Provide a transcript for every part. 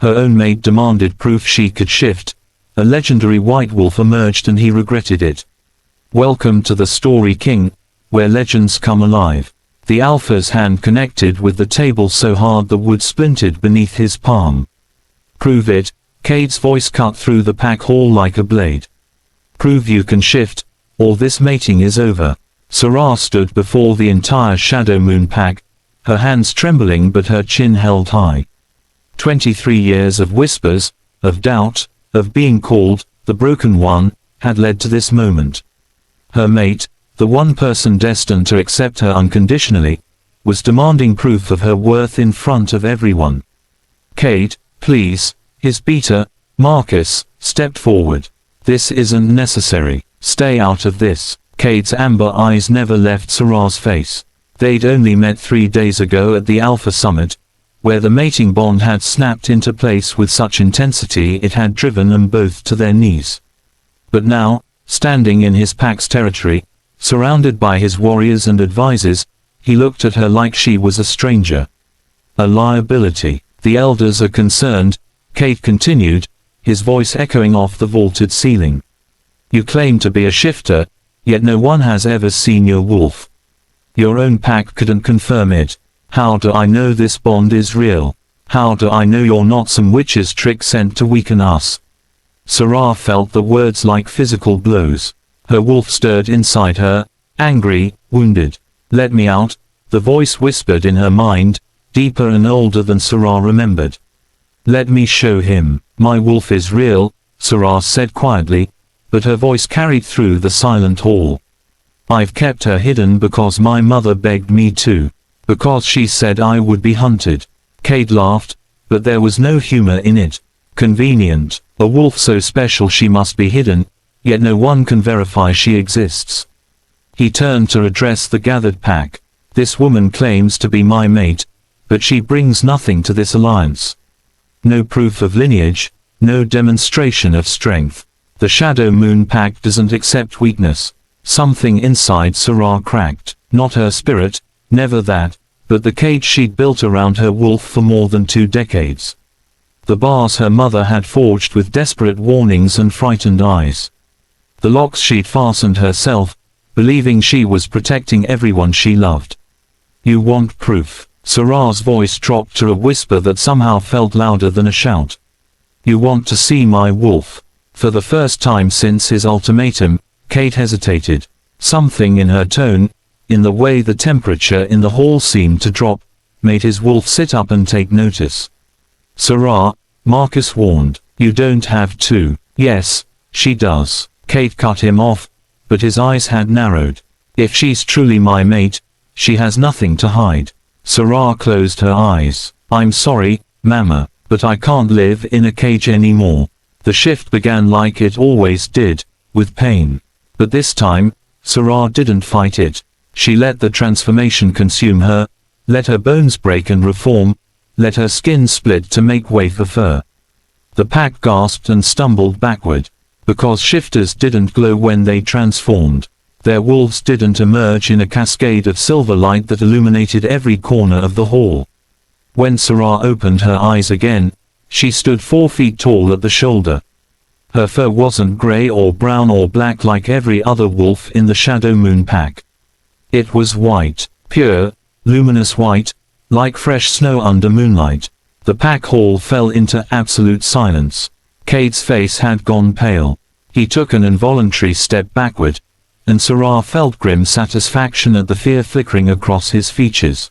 Her own mate demanded proof she could shift. A legendary white wolf emerged and he regretted it. Welcome to the Story King, where legends come alive. The alpha's hand connected with the table so hard the wood splintered beneath his palm. Prove it, Cade's voice cut through the pack hall like a blade. Prove you can shift, or this mating is over. Sera stood before the entire Shadow Moon pack, her hands trembling but her chin held high. 23 years of whispers, of doubt, of being called the Broken One, had led to this moment. Her mate, the one person destined to accept her unconditionally, was demanding proof of her worth in front of everyone. Cade, please, his beater, Marcus, stepped forward. This isn't necessary. Stay out of this. Cade's amber eyes never left Sera's face. They'd only met 3 days ago at the Alpha Summit, where the mating bond had snapped into place with such intensity it had driven them both to their knees. But now, standing in his pack's territory, surrounded by his warriors and advisors, he looked at her like she was a stranger. A liability. The elders are concerned, Cade continued, his voice echoing off the vaulted ceiling. You claim to be a shifter, yet no one has ever seen your wolf. Your own pack couldn't confirm it. How do I know this bond is real? How do I know you're not some witch's trick sent to weaken us? Sera felt the words like physical blows. Her wolf stirred inside her, angry, wounded. Let me out, the voice whispered in her mind, deeper and older than Sera remembered. Let me show him. My wolf is real, Sera said quietly, but her voice carried through the silent hall. I've kept her hidden because my mother begged me to. Because she said I would be hunted. Cade laughed, but there was no humor in it. Convenient. A wolf so special she must be hidden, yet no one can verify she exists. He turned to address the gathered pack. This woman claims to be my mate, but she brings nothing to this alliance. No proof of lineage, no demonstration of strength. The Shadow Moon pack doesn't accept weakness. Something inside Sera cracked. Not her spirit, never that, but the cage she'd built around her wolf for more than 2 decades. The bars her mother had forged with desperate warnings and frightened eyes. The locks she'd fastened herself, believing she was protecting everyone she loved. You want proof? Sera's voice dropped to a whisper that somehow felt louder than a shout. You want to see my wolf? For the first time since his ultimatum, Cade hesitated. Something in her tone, in the way the temperature in the hall seemed to drop, made his wolf sit up and take notice. Sera, Marcus warned, you don't have to. Yes, she does. Cade cut him off, but his eyes had narrowed. If she's truly my mate, she has nothing to hide. Sera closed her eyes. I'm sorry, Mama, but I can't live in a cage anymore. The shift began like it always did, with pain. But this time, Sera didn't fight it. She let the transformation consume her, let her bones break and reform, let her skin split to make way for fur. The pack gasped and stumbled backward. Because shifters didn't glow when they transformed. Their wolves didn't emerge in a cascade of silver light that illuminated every corner of the hall. When Sera opened her eyes again, she stood 4 feet tall at the shoulder. Her fur wasn't gray or brown or black like every other wolf in the Shadow Moon pack. It was white, pure, luminous white, like fresh snow under moonlight. The pack hall fell into absolute silence. Cade's face had gone pale. He took an involuntary step backward, and Sera felt grim satisfaction at the fear flickering across his features.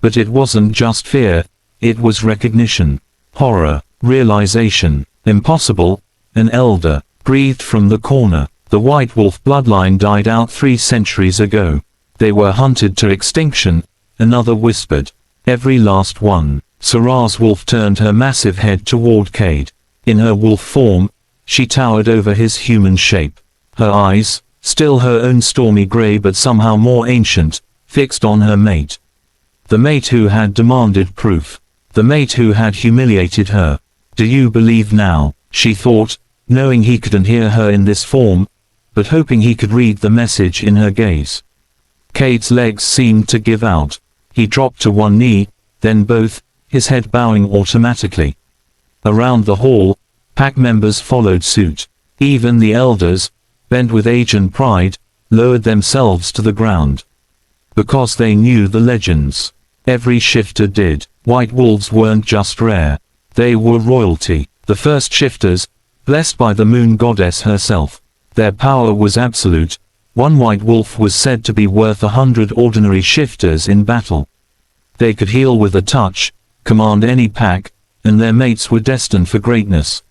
But it wasn't just fear, it was recognition, horror, realization. Impossible, an elder breathed from the corner. The white wolf bloodline died out 3 centuries ago. They were hunted to extinction, another whispered. Every last one. Sera's wolf turned her massive head toward Cade. In her wolf form, she towered over his human shape. Her eyes, still her own stormy gray but somehow more ancient, fixed on her mate. The mate who had demanded proof. The mate who had humiliated her. Do you believe now? She thought, knowing he couldn't hear her in this form, but hoping he could read the message in her gaze. Cade's legs seemed to give out. He dropped to one knee, then both, his head bowing automatically. Around the hall, pack members followed suit. Even the elders, bent with age and pride, lowered themselves to the ground. Because they knew the legends. Every shifter did. White wolves weren't just rare. They were royalty. The first shifters, blessed by the moon goddess herself. Their power was absolute. One white wolf was said to be worth 100 ordinary shifters in battle. They could heal with a touch, command any pack, and their mates were destined for greatness.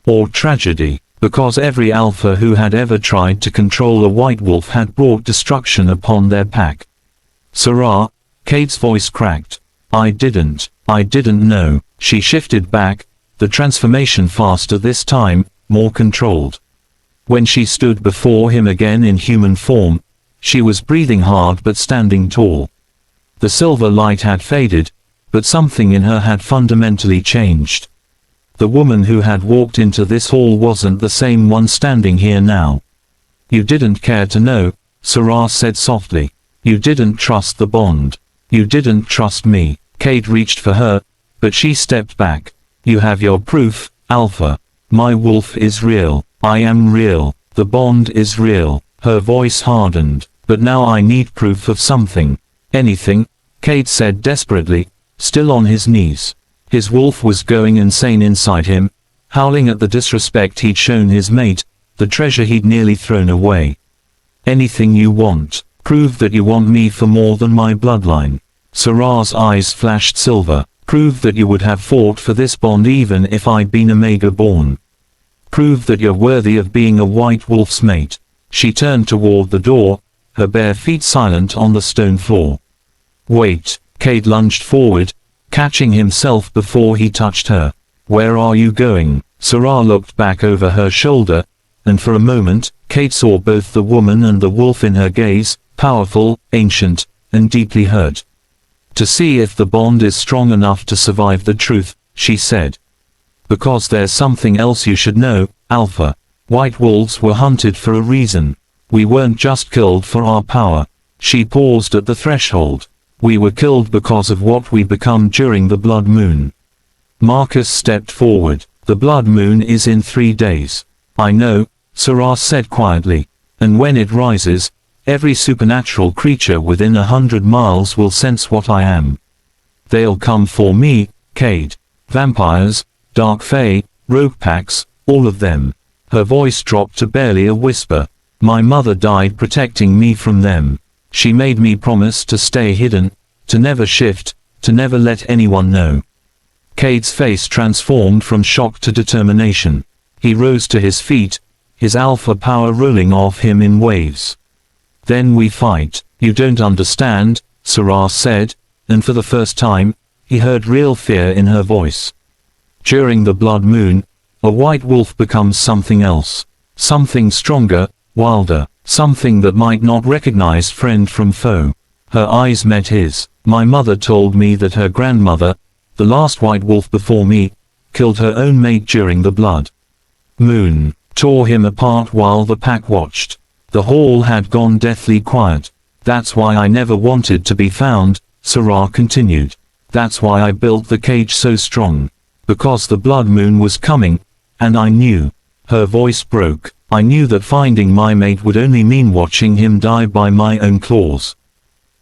Or tragedy, because every alpha who had ever tried to control a white wolf had brought destruction upon their pack. Sera, Kate's voice cracked. I didn't know. She shifted back, the transformation faster this time, more controlled. When she stood before him again in human form, she was breathing hard but standing tall. The silver light had faded, but something in her had fundamentally changed. The woman who had walked into this hall wasn't the same one standing here now. You didn't care to know, Sera said softly. You didn't trust the bond. You didn't trust me. Kate reached for her, but she stepped back. You have your proof, Alpha. My wolf is real. I am real. The bond is real. Her voice hardened. But now I need proof of something. Anything, Kate said desperately, still on his knees. His wolf was going insane inside him, howling at the disrespect he'd shown his mate, the treasure he'd nearly thrown away. Anything you want. Prove that you want me for more than my bloodline. Sera's eyes flashed silver. Prove that you would have fought for this bond even if I'd been Omega born. Prove that you're worthy of being a white wolf's mate. She turned toward the door, her bare feet silent on the stone floor. Wait, Cade lunged forward, catching himself before he touched her. Where are you going? Sera looked back over her shoulder, and for a moment, Cade saw both the woman and the wolf in her gaze, powerful, ancient, and deeply hurt. To see if the bond is strong enough to survive the truth, she said. Because there's something else you should know, Alpha. White wolves were hunted for a reason. We weren't just killed for our power. She paused at the threshold. We were killed because of what we become during the blood moon. Marcus stepped forward. The blood moon is in 3 days. I know, Sera said quietly. And when it rises, every supernatural creature within 100 miles will sense what I am. They'll come for me, Cade. Vampires, dark fae, rogue packs, all of them. Her voice dropped to barely a whisper. My mother died protecting me from them. She made me promise to stay hidden, to never shift, to never let anyone know. Cade's face transformed from shock to determination. He rose to his feet, his alpha power rolling off him in waves. Then we fight. You don't understand, Sera said, and for the first time, he heard real fear in her voice. During the blood moon, a white wolf becomes something else. Something stronger, wilder, something that might not recognize friend from foe. Her eyes met his. My mother told me that her grandmother, the last white wolf before me, killed her own mate during the blood moon, tore him apart while the pack watched. The hall had gone deathly quiet. That's why I never wanted to be found, Sera continued. That's why I built the cage so strong. Because the blood moon was coming, and I knew. Her voice broke. I knew that finding my mate would only mean watching him die by my own claws.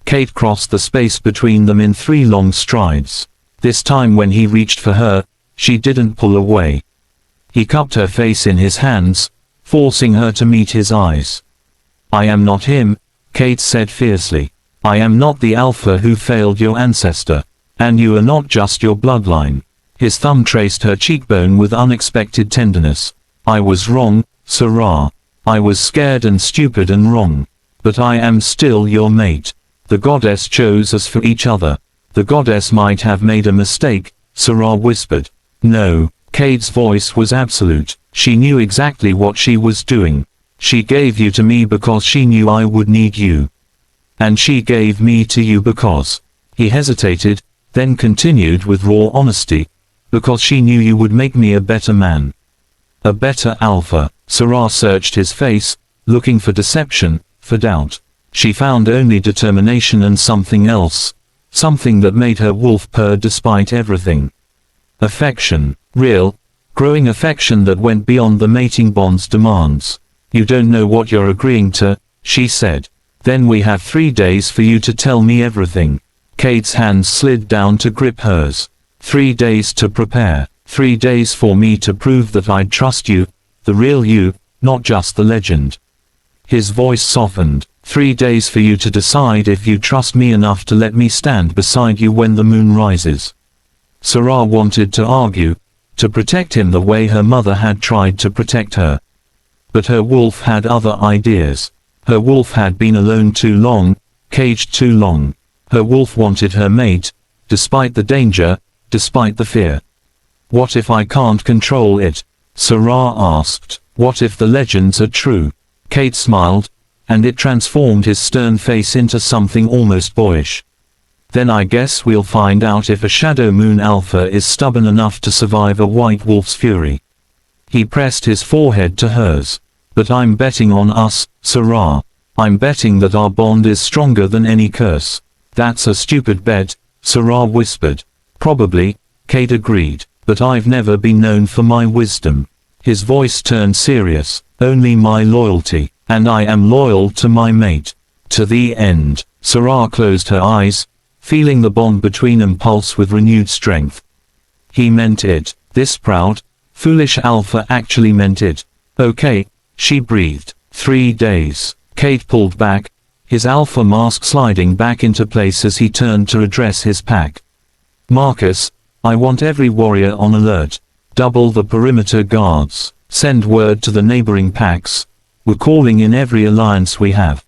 Kate crossed the space between them in 3 long strides. This time when he reached for her, she didn't pull away. He cupped her face in his hands, forcing her to meet his eyes. I am not him, Kate said fiercely. I am not the alpha who failed your ancestor. And you are not just your bloodline. His thumb traced her cheekbone with unexpected tenderness. I was wrong, Sera. I was scared and stupid and wrong. But I am still your mate. The goddess chose us for each other. The goddess might have made a mistake, Sera whispered. No, Cade's voice was absolute. She knew exactly what she was doing. She gave you to me because she knew I would need you. And she gave me to you because. He hesitated, then continued with raw honesty. Because she knew you would make me a better man. A better alpha. Sera searched his face, looking for deception, for doubt. She found only determination and something else. Something that made her wolf purr despite everything. Affection. Real, growing affection that went beyond the mating bond's demands. You don't know what you're agreeing to, she said. Then we have 3 days for you to tell me everything. Kate's hands slid down to grip hers. 3 days to prepare. 3 days for me to prove that I'd trust you, the real you, not just the legend. His voice softened. 3 days for you to decide if you trust me enough to let me stand beside you when the moon rises. Sera wanted to argue, to protect him the way her mother had tried to protect her. But her wolf had other ideas. Her wolf had been alone too long, caged too long. Her wolf wanted her mate, despite the danger, despite the fear. What if I can't control it? Sera asked. What if the legends are true? Kate smiled, and it transformed his stern face into something almost boyish. Then I guess we'll find out if a shadow moon alpha is stubborn enough to survive a white wolf's fury. He pressed his forehead to hers. But I'm betting on us, Sera. I'm betting that our bond is stronger than any curse. That's a stupid bet, Sera whispered. Probably, Kate agreed, but I've never been known for my wisdom. His voice turned serious. Only my loyalty, and I am loyal to my mate. To the end. Sera closed her eyes, feeling the bond between them pulse with renewed strength. He meant it. This proud, foolish alpha actually meant it. Okay, she breathed. 3 days. Kate pulled back, his alpha mask sliding back into place as he turned to address his pack. Marcus, I want every warrior on alert. Double the perimeter guards. Send word to the neighboring packs. We're calling in every alliance we have.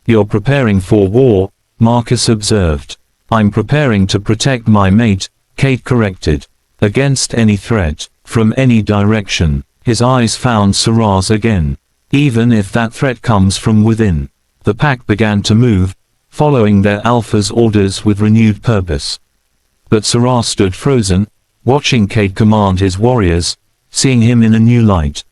You're preparing for war, Marcus observed. I'm preparing to protect my mate, Kate corrected. Against any threat, from any direction. His eyes found Sera's again. Even if that threat comes from within. The pack began to move, following their alpha's orders with renewed purpose. But Sera stood frozen, watching Kate command his warriors, seeing him in a new light.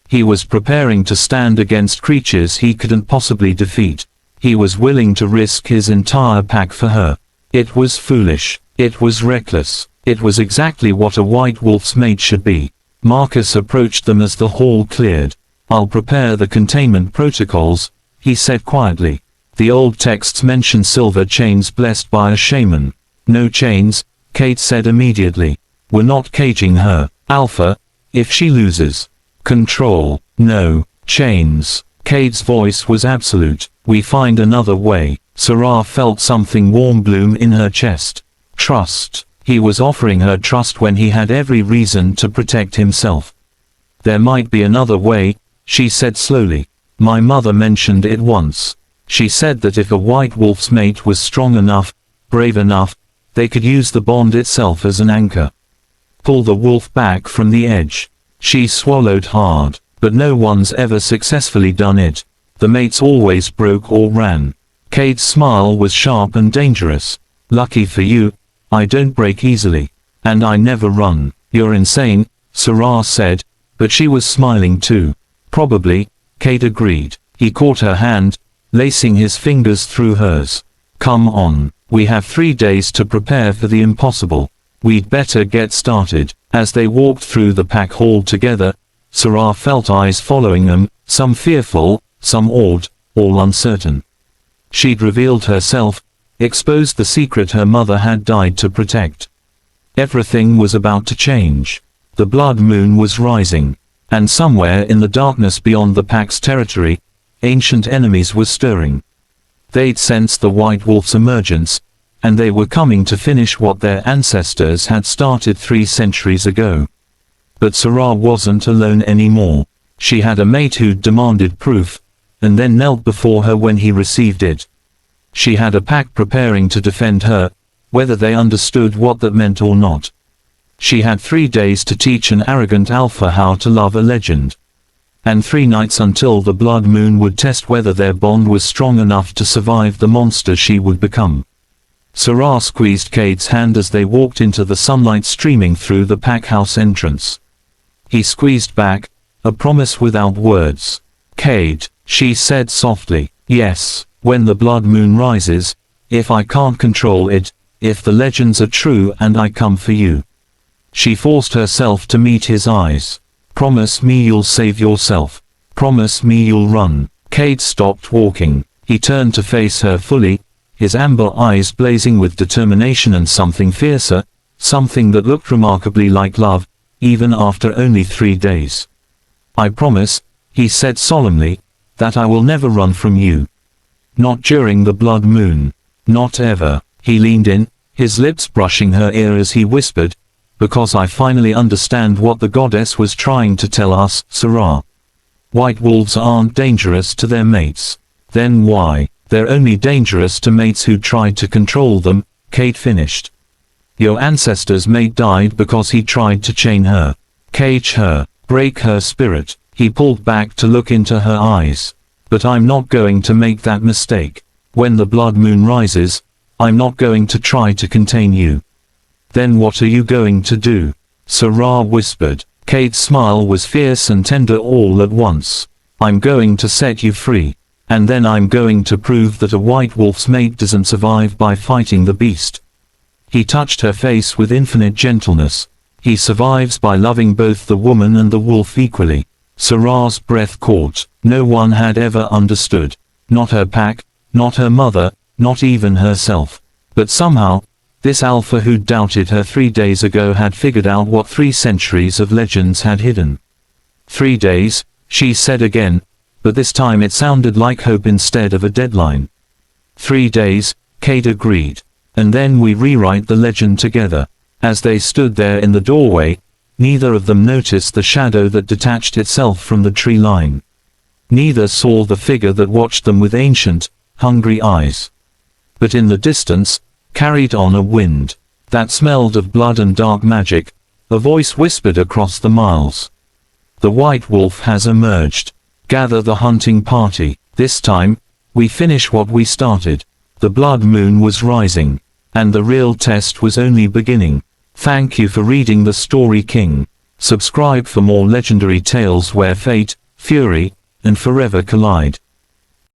He was preparing to stand against creatures he couldn't possibly defeat. He was willing to risk his entire pack for her. It was foolish. It was reckless. It was exactly what a white wolf's mate should be. Marcus approached them as the hall cleared. I'll prepare the containment protocols, he said quietly. The old texts mention silver chains blessed by a shaman. No chains, Kate said immediately. We're not caging her, Alpha, if she loses. Control, no, chains. Kate's voice was absolute. We find another way. Sera felt something warm bloom in her chest. Trust. He was offering her trust when he had every reason to protect himself. There might be another way, she said slowly. My mother mentioned it once. She said that if a white wolf's mate was strong enough, brave enough, they could use the bond itself as an anchor. Pull the wolf back from the edge. She swallowed hard, but no one's ever successfully done it. The mates always broke or ran. Kate's smile was sharp and dangerous. Lucky for you, I don't break easily. And I never run. You're insane, Sera said, but she was smiling too. Probably, Kate agreed. He caught her hand, lacing his fingers through hers. Come on, we have 3 days to prepare for the impossible. We'd better get started. As they walked through the pack hall together, Sera felt eyes following them, some fearful, some awed, all uncertain. She'd revealed herself, exposed the secret her mother had died to protect. Everything was about to change. The blood moon was rising, and somewhere in the darkness beyond the pack's territory, ancient enemies were stirring. They'd sensed the white wolf's emergence, and they were coming to finish what their ancestors had started 3 centuries ago. But Sera wasn't alone anymore. She had a mate who'd demanded proof, and then knelt before her when he received it. She had a pack preparing to defend her, whether they understood what that meant or not. She had 3 days to teach an arrogant alpha how to love a legend. And 3 nights until the blood moon would test whether their bond was strong enough to survive the monster she would become. Sera squeezed Kate's hand as they walked into the sunlight streaming through the pack house entrance. He squeezed back, a promise without words. Kate, she said softly, yes, when the blood moon rises, if I can't control it, if the legends are true and I come for you. She forced herself to meet his eyes. "Promise me you'll save yourself. Promise me you'll run." Cade stopped walking. He turned to face her fully, his amber eyes blazing with determination and something fiercer, something that looked remarkably like love, even after only 3 days. "I promise," he said solemnly, "that I will never run from you. Not during the blood moon. Not ever." He leaned in, his lips brushing her ear as he whispered, "Because I finally understand what the goddess was trying to tell us, Sera. White wolves aren't dangerous to their mates. Then why? They're only dangerous to mates who tried to control them," Cade finished. "Your ancestor's mate died because he tried to chain her. Cage her. Break her spirit." He pulled back to look into her eyes. "But I'm not going to make that mistake. When the blood moon rises, I'm not going to try to contain you." "Then what are you going to do?" Sera whispered. Cade's smile was fierce and tender all at once. "I'm going to set you free. And then I'm going to prove that a white wolf's mate doesn't survive by fighting the beast." He touched her face with infinite gentleness. "He survives by loving both the woman and the wolf equally." Sera's breath caught. No one had ever understood. Not her pack, not her mother, not even herself. But somehow, this alpha who doubted her 3 days ago had figured out what 3 centuries of legends had hidden. 3 days, she said again, but this time it sounded like hope instead of a deadline. 3 days, Cade agreed. "And then we rewrite the legend together." As they stood there in the doorway, neither of them noticed the shadow that detached itself from the tree line. Neither saw the figure that watched them with ancient, hungry eyes. But in the distance, carried on a wind that smelled of blood and dark magic, a voice whispered across the miles. "The white wolf has emerged. Gather the hunting party. This time, we finish what we started." The blood moon was rising. And the real test was only beginning. Thank you for reading The Story King. Subscribe for more legendary tales where fate, fury, and forever collide.